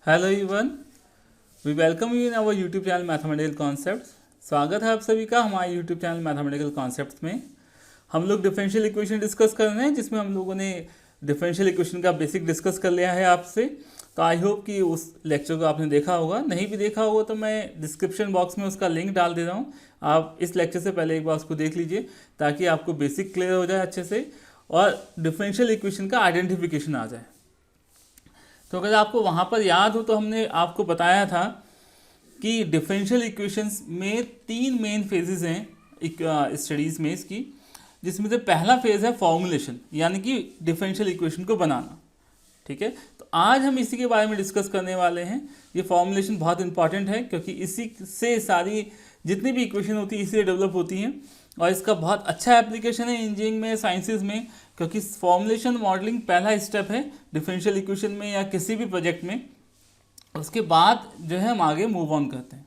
Hello everyone, we welcome you in our YouTube channel mathematical concepts. स्वागत है आप सभी का हमारे यूट्यूब चैनल मैथमेटिकल कॉन्सेप्ट्स में। हम लोग डिफरेंशियल इक्वेशन डिस्कस कर रहे हैं, जिसमें हम लोगों ने डिफरेंशियल इक्वेशन का बेसिक डिस्कस कर लिया है आपसे। तो आई होप कि उस लेक्चर को आपने देखा होगा। नहीं भी देखा होगा तो मैं डिस्क्रिप्शन बॉक्स में उसका लिंक डाल दे रहा हूँ। आप इस लेक्चर से पहले एक बार उसको देख लीजिए ताकि आपको बेसिक क्लियर हो जाए अच्छे से और डिफरेंशियल इक्वेशन का आइडेंटिफिकेशन आ जाए। तो अगर आपको वहाँ पर याद हो तो हमने आपको बताया था कि डिफरेंशियल इक्वेशंस में तीन मेन फेजेस हैं स्टडीज़ में इसकी, जिसमें से पहला फेज़ है फॉर्मुलेशन, यानी कि डिफरेंशियल इक्वेशन को बनाना। ठीक है, तो आज हम इसी के बारे में डिस्कस करने वाले हैं। ये फॉर्मुलेशन बहुत इंपॉर्टेंट है क्योंकि इसी से सारी जितनी भी इक्वेशन होती है इसी से डेवलप होती हैं और इसका बहुत अच्छा एप्लीकेशन है इंजीनियरिंग में, साइंसेज में, क्योंकि फॉर्मुलेशन मॉडलिंग पहला स्टेप है डिफरेंशियल इक्वेशन में या किसी भी प्रोजेक्ट में। उसके बाद जो है हम आगे मूव ऑन करते हैं।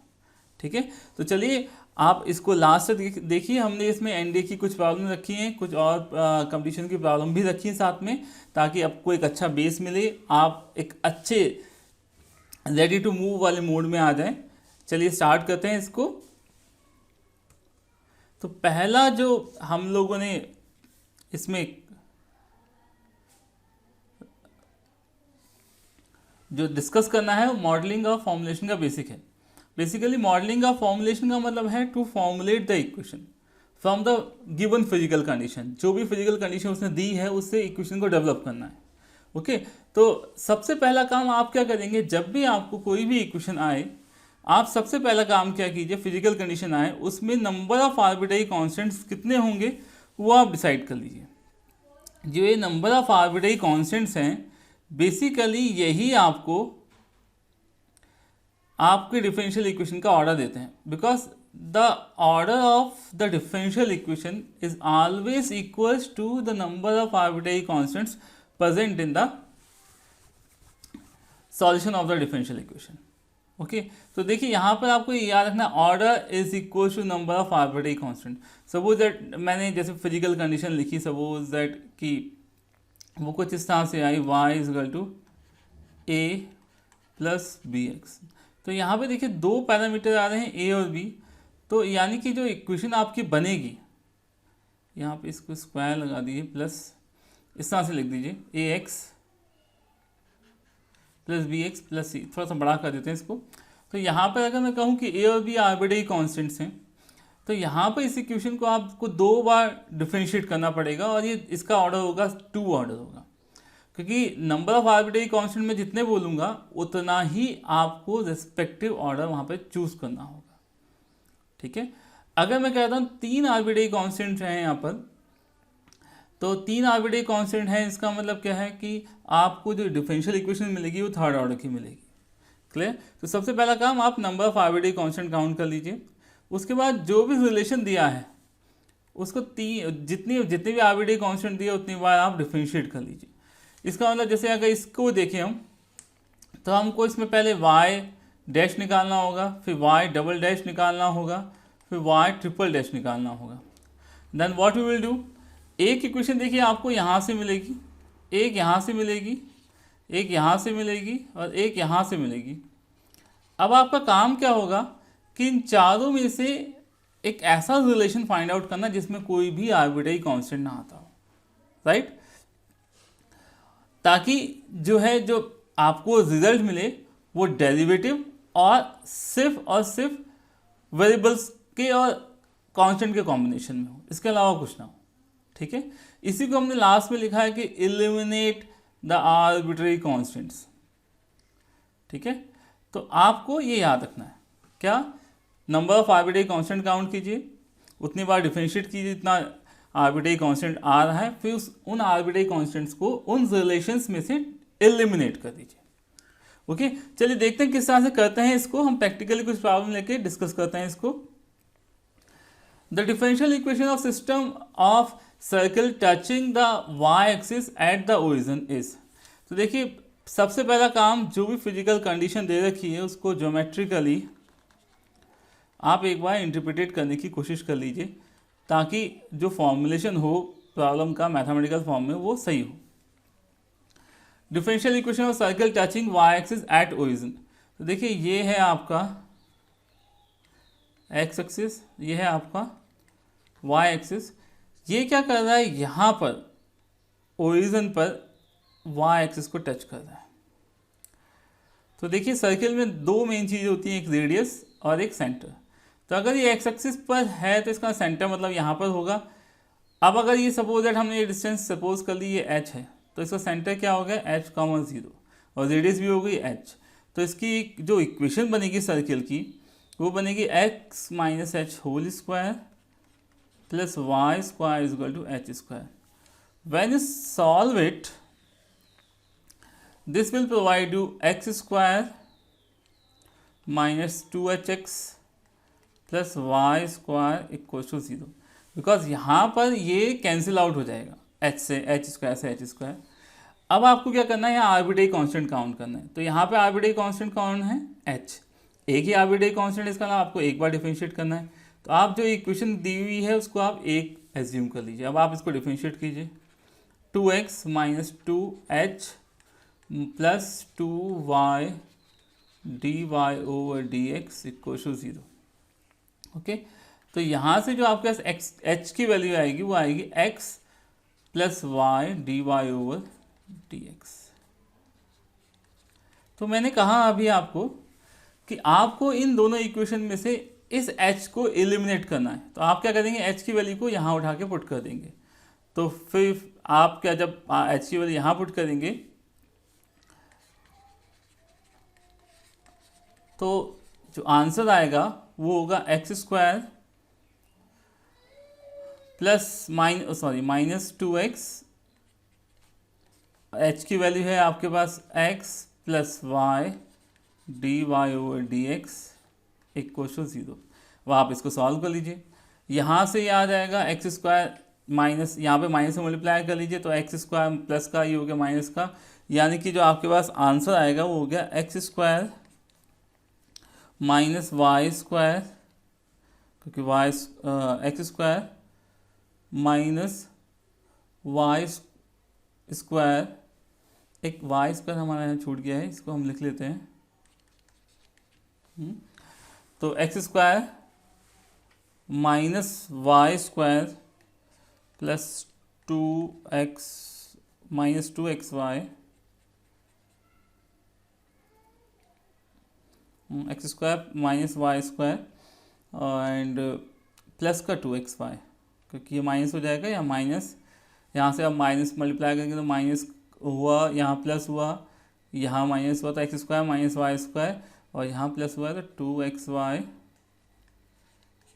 ठीक है, तो चलिए आप इसको लास्ट तक देखिए। हमने इसमें एनडीए की कुछ प्रॉब्लम रखी हैं, कुछ और कंपटीशन की प्रॉब्लम भी रखी है साथ में, ताकि आपको एक अच्छा बेस मिले, आप एक अच्छे रेडी टू मूव वाले मोड में आ जाएं। चलिए स्टार्ट करते हैं इसको। तो पहला जो हम लोगों ने इसमें जो डिस्कस करना है वो मॉडलिंग और फॉर्मुलेशन का बेसिक है। बेसिकली मॉडलिंग और फॉर्मुलेशन का मतलब है to formulate the equation from the given physical condition. जो भी फिजिकल कंडीशन उसने दी है उससे इक्वेशन को डेवलप करना है। ओके, तो सबसे पहला काम आप क्या करेंगे, जब भी आपको कोई भी इक्वेशन आए, आप सबसे पहला काम क्या कीजिए, फिजिकल कंडीशन आए उसमें नंबर ऑफ आर्बिट्रेरी कॉन्स्टेंट्स कितने होंगे वो आप डिसाइड कर लीजिए। जो ये नंबर ऑफ आर्बिट्रेरी कॉन्स्टेंट्स हैं, बेसिकली यही आपको आपके डिफरेंशियल इक्वेशन का ऑर्डर देते हैं, because the order of the differential equation is always equals to the number of arbitrary constants present in the solution of the differential equation. Okay, तो देखिए यहाँ पर आपको ये याद रखना, order is equal to number of arbitrary constant. Suppose that मैंने जैसे फिजिकल कंडीशन लिखी, सपोज दैट कि वो कुछ इस तरह से आई, y is equal to a plus B X. तो यहाँ पे देखिए दो पैरामीटर आ रहे हैं a और b, तो यानी कि जो इक्वेशन आपकी बनेगी, यहाँ पे इसको स्क्वायर लगा दीजिए, प्लस इस तरह से लिख दीजिए a x plus B x plus c. थोड़ा सा बड़ा कर देते हैं इसको। तो यहाँ पर अगर मैं कहूँ कि ए और बी आर्बिट्रेरी कांस्टेंट्स हैं, तो यहाँ पर इस इक्वेशन को आपको दो बार डिफरेंशिएट करना पड़ेगा और ये इसका ऑर्डर होगा 2 ऑर्डर होगा, क्योंकि नंबर ऑफ आर्बिट्रेरी कांस्टेंट में जितने बोलूँगा उतना ही आपको रिस्पेक्टिव ऑर्डर वहाँ पर चूज़ करना होगा। ठीक है, अगर मैं कहता हूँ 3 आर्बिट्रेरी कांस्टेंट हैं यहाँ पर, तो 3 आर्बिट्रेरी कांस्टेंट है, इसका मतलब क्या है कि आपको जो डिफरेंशियल इक्वेशन मिलेगी वो थर्ड ऑर्डर की मिलेगी। क्लियर? तो सबसे पहला काम आप number of arbitrary constant count कर लीजिए। उसके बाद जो भी रिलेशन दिया है उसको जितनी जितने भी आर्बिट्रेरी कांस्टेंट दिए उतनी बार आप डिफरेंशिएट कर लीजिए। इसका मतलब जैसे अगर इसको देखें हम, तो हमको इसमें पहले y डैश निकालना होगा, फिर y डबल डैश निकालना होगा, फिर y ट्रिपल डैश निकालना होगा। Then what we will do, एक इक्वेशन देखिए आपको यहाँ से मिलेगी, एक यहाँ से मिलेगी, एक यहाँ से मिलेगी और एक यहाँ से मिलेगी। अब आपका काम क्या होगा कि इन चारों में से एक ऐसा रिलेशन फाइंड आउट करना जिसमें कोई भी आर्बिट्रेरी कांस्टेंट ना आता हो, राइट? ताकि जो है जो आपको रिजल्ट मिले वो डेरिवेटिव और सिर्फ वेरिएबल्स के और कांस्टेंट के कॉम्बिनेशन में हो, इसके अलावा कुछ ना हो। ठीक है, इसी को हमने लास्ट में लिखा है कि एलिमिनेट द आर्बिट्रेरी कांस्टेंट्स। ठीक है, तो आपको ये याद रखना है, क्या, number of arbitrary constant count कीजिए, उतनी बार डिफरेंशिएट कीजिए जितना आर्बिट्रेरी कांस्टेंट आ रहा है, फिर उन आर्बिट्रेरी कांस्टेंट्स को उन रिलेशंस में से एलिमिनेट कर दीजिए। ओके, चलिए देखते हैं किस तरह से करते हैं इसको। हम प्रैक्टिकली कुछ प्रॉब्लम लेके डिस्कस करते हैं इसको। The differential equation of system of circle touching the Y axis at the origin is. तो देखिए सबसे पहला काम, जो भी फिजिकल कंडीशन दे रखी है उसको ज्योमेट्रिकली आप एक बार इंटरप्रिटेट करने की कोशिश कर लीजिए, ताकि जो फॉर्मुलेशन हो प्रॉब्लम का मैथमेटिकल फॉर्म में वो सही हो। Differential equation of circle touching Y axis at origin. तो देखिए ये है आपका एक्स एक्सिस, ये है आपका वाई एक्सिस। ये क्या कर रहा है, यहाँ पर ओरिजिन पर वाई एक्सिस को टच कर रहा है। तो देखिए सर्किल में दो मेन चीज़ें होती हैं, एक रेडियस और एक सेंटर। तो अगर ये एक्स एक्सिस पर है तो इसका सेंटर मतलब यहाँ पर होगा। अब अगर ये सपोज दैट हमने ये डिस्टेंस सपोज कर ली ये h है, तो इसका सेंटर क्या हो गया h, 0 और रेडियस भी हो गई h। तो इसकी जो इक्वेशन बनेगी सर्किल की वो बनेगी x minus H whole square plus Y square is equal to H square. When you solve it this will provide you x square minus 2hx plus y square equals to 0, because यहाँ पर ये cancel out हो जाएगा h से, h square से h square. अब आपको क्या करना है, यहाँ आर्बिट्रेरी कांस्टेंट काउंट करना है। तो यहाँ पे आर्बिट्रेरी कांस्टेंट कौन है, h। एक ही आर्बिट्रेरी कांस्टेंट, इसका नाम आपको एक बार डिफरेंशिएट करना है। तो आप जो इक्वेशन दी हुई है उसको आप एक एज्यूम कर लीजिए। अब आप इसको डिफरेंशिएट कीजिए, 2x minus 2h plus 2y dy over dx equal to 0। Okay, तो यहाँ से जो आपके पास h की वैल्यू आएगी वो आएगी x plus Y D Y over dx। तो मैंने कहा अभी आपको कि आपको इन दोनों इक्वेशन में से इस h को एलिमिनेट करना है। तो आप क्या करेंगे, h की वैल्यू को यहाँ उठा के पुट कर देंगे। तो फिर आप क्या, जब h की वैल्यू यहाँ पुट करेंगे तो जो आंसर आएगा वो होगा X square plus minus 2x, h की वैल्यू है आपके पास x plus Y D Y over D X equal to 0। वह आप इसको सॉल्व कर लीजिए। यहाँ से ये आ जाएगा एक्स स्क्वायर माइनस, यहाँ पे माइनस से मल्टीप्लाई कर लीजिए तो एक्स स्क्वायर प्लस का ये हो गया माइनस का, यानी कि जो आपके पास आंसर आएगा वो हो गया x square minus Y square, क्योंकि y x square minus Y square, एक वाई स्क्वायर हमारा यहाँ छूट गया है, इसको हम लिख लेते हैं। तो x square minus Y square plus 2x minus 2xy X square minus Y square and plus का 2xy, क्योंकि ये माइनस हो जाएगा या माइनस, यहाँ से अब माइनस मल्टीप्लाई करेंगे तो माइनस हुआ, यहाँ प्लस हुआ, यहाँ माइनस हुआ, तो x square minus Y square और यहाँ प्लस हुआ है तो 2xy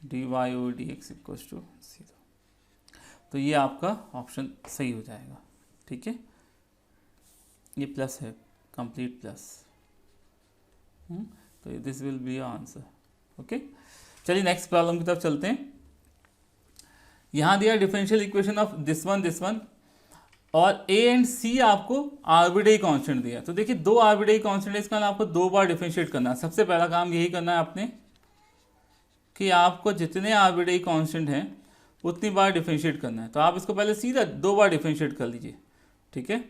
d Y over D x equals to 0। तो ये आपका ऑप्शन सही हो जाएगा। ठीक है, ये प्लस है, कंप्लीट प्लस। तो this will B answer. Okay, चलिए नेक्स्ट प्रॉब्लम की तरफ चलते हैं। यहाँ दिया differential equation of this one और a एंड c आपको आर्बिट्रेरी कांस्टेंट दिया। तो देखिए दो आर्बिट्रेरी कांस्टेंट है, इसका आपको दो बार डिफरेंशिएट करना है। सबसे पहला काम यही करना है आपने कि आपको जितने आर्बिट्रेरी कांस्टेंट हैं उतनी बार डिफरेंशिएट करना है। तो आप इसको पहले सीधा दो बार डिफरेंशिएट कर लीजिए। ठीक है,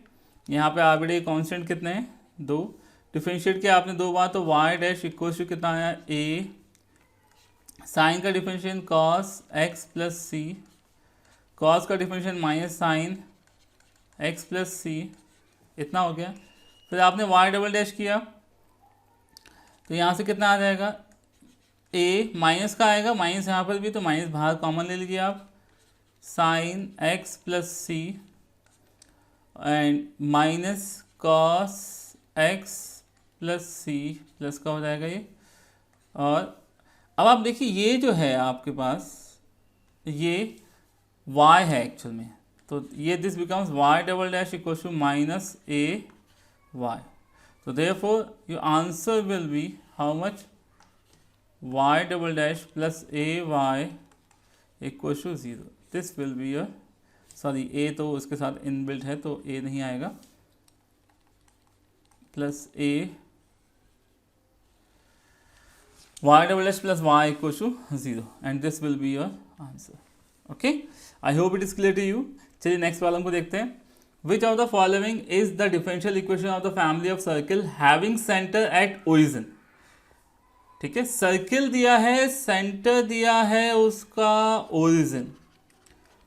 यहाँ पे आर्बिट्रेरी कांस्टेंट कितने हैं, दो। डिफरेंशिएट किया आपने दो बार, तो वाई डैश इक्वल टू कितना आया, ए साइन का differentiation cos x plus c, cos का differentiation minus sine x plus c, इतना हो गया। फिर आपने वाई डबल डैश किया तो यहाँ से कितना आ जाएगा, ए माइनस का आएगा, माइनस यहाँ पर भी, तो माइनस बाहर कॉमन ले लीजिए आप, sine x plus c and minus cos x plus c plus का हो जाएगा ये। और अब आप देखिए ये जो है आपके पास ये y है एक्चुअल में, तो ये this becomes y double dash equal to minus a y. तो therefore your answer will be how much, y double dash plus a y equal to 0। This will be your, sorry a तो उसके साथ inbuilt है तो a नहीं आएगा, plus A y double dash plus y equals to 0 and this will be your answer. Okay, I hope it is clear to you. चलिए next problem को देखते हैं। Which of the following is the differential equation of the family of circle having centre at origin. ठीक है, circle दिया है, centre दिया है उसका ओरिजिन।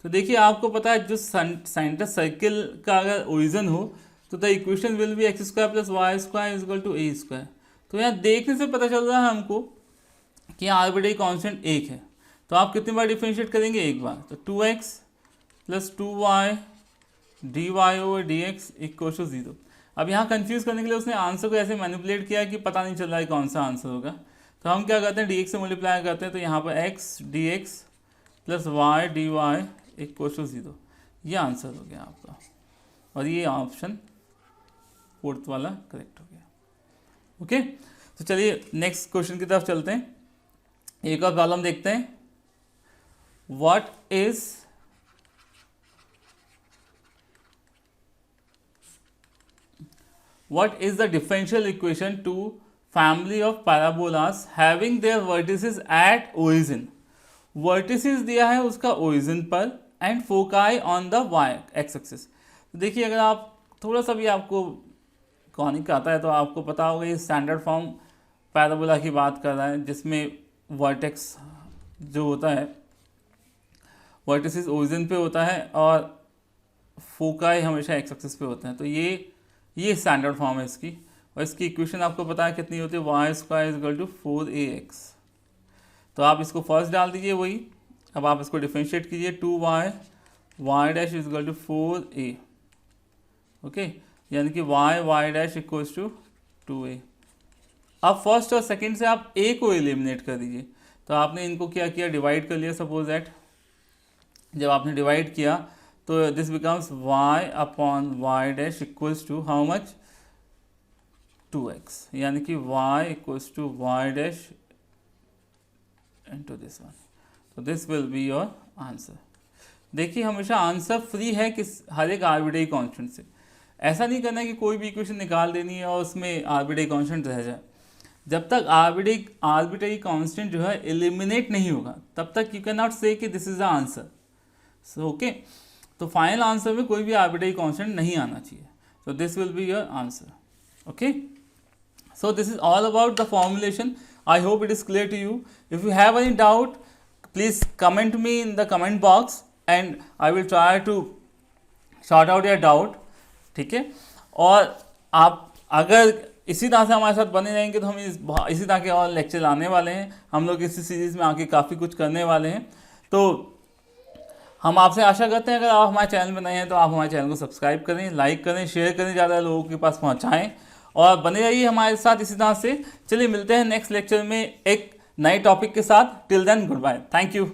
तो देखिए आपको पता है जो सेंटर सर्किल का अगर ओरिजिन हो तो the equation will be x square plus Y square is equal to a square. तो यहाँ देखने से पता चल रहा है हमको कि आर्बिट्रेरी कांस्टेंट एक है। तो आप कितनी बार डिफरेंशिएट करेंगे? एक बार। तो 2x plus 2y dy over dx equal to 0। अब यहाँ कंफ्यूज करने के लिए उसने आंसर को ऐसे मैनिपुलेट किया कि पता नहीं चल रहा है कौन सा आंसर होगा। तो हम क्या करते हैं, dx से मल्टीप्लाई करते हैं, तो यहाँ पर x dx plus y dy equal to 0, ये आंसर हो गया आपका, और ये ऑप्शन फोर्थ वाला करेक्ट हो गया। ओके, तो चलिए नेक्स्ट क्वेश्चन की तरफ चलते हैं। एक और प्रॉब्लम देखते हैं। What is the differential equation to family of parabolas having their vertices at origin. Vertices दिया है उसका ओरिजिन पर and foci on the y x axis. तो देखिए अगर आप थोड़ा सा भी आपको कॉनिक आता है तो आपको पता होगा ये स्टैंडर्ड फॉर्म पैराबोला की बात कर रहा है, जिसमें वर्टेक्स जो होता है वर्टिसेस ओरिजिन पे होता है और फोकाई हमेशा एक्स एक्सिस पे होते हैं। तो ये स्टैंडर्ड फॉर्म है इसकी, और इसकी इक्वेशन आपको पता है कितनी होती है, y square is equal to 4ax। तो आप इसको फर्स्ट डाल दीजिए वही, अब आप इसको डिफरेंशिएट कीजिए, 2y y dash is equal to 4a। Okay, यानी कि y dash equals to 2a। अब फर्स्ट और सेकंड से आप a को एलिमिनेट कर दीजिए। तो आपने इनको क्या किया, डिवाइड कर लिया। सपोज दैट जब आपने डिवाइड किया तो this becomes y upon y dash equals to how much, 2x, यानी कि y equals to y dash into this one. तो this will be your answer. देखिए हमेशा आंसर फ्री है किस हर एक आर्बिट्रेरी कांस्टेंट से। ऐसा नहीं करना है कि कोई भी इक्वेशन निकाल देनी है और उसमें आर्बिट्रेरी कांस्टेंट रह जाए। जब तक आर्बिट्रेरी कांस्टेंट जो है एलिमिनेट नहीं होगा तब तक यू कैन नॉट से कि this is the answer. So okay, तो फाइनल आंसर में कोई भी आर्बिट्रेरी कांस्टेंट नहीं आना चाहिए। So this will be your answer. Okay. So this is all about the formulation. I hope it is clear to you. If you have any doubt, please comment me in the comment box and I will try to sort out your doubt. ठीक है. और आप अगर इसी तरह से हमारे साथ बने रहेंगे तो हम इसी तरह के और लेक्चर लाने वाले हैं. हम लोग इसी सीरीज़ में आके काफ़ी कुछ करने वाले हैं. तो हम आपसे आशा करते हैं अगर आप हमारे चैनल में नए हैं तो आप हमारे चैनल को सब्सक्राइब करें, लाइक करें, शेयर करें, ज़्यादा लोगों के पास पहुंचाएं और बने रहिए हमारे साथ इसी तरह से. चलिए मिलते हैं नेक्स्ट लेक्चर में एक नए टॉपिक के साथ. Till then good bye. Thank you.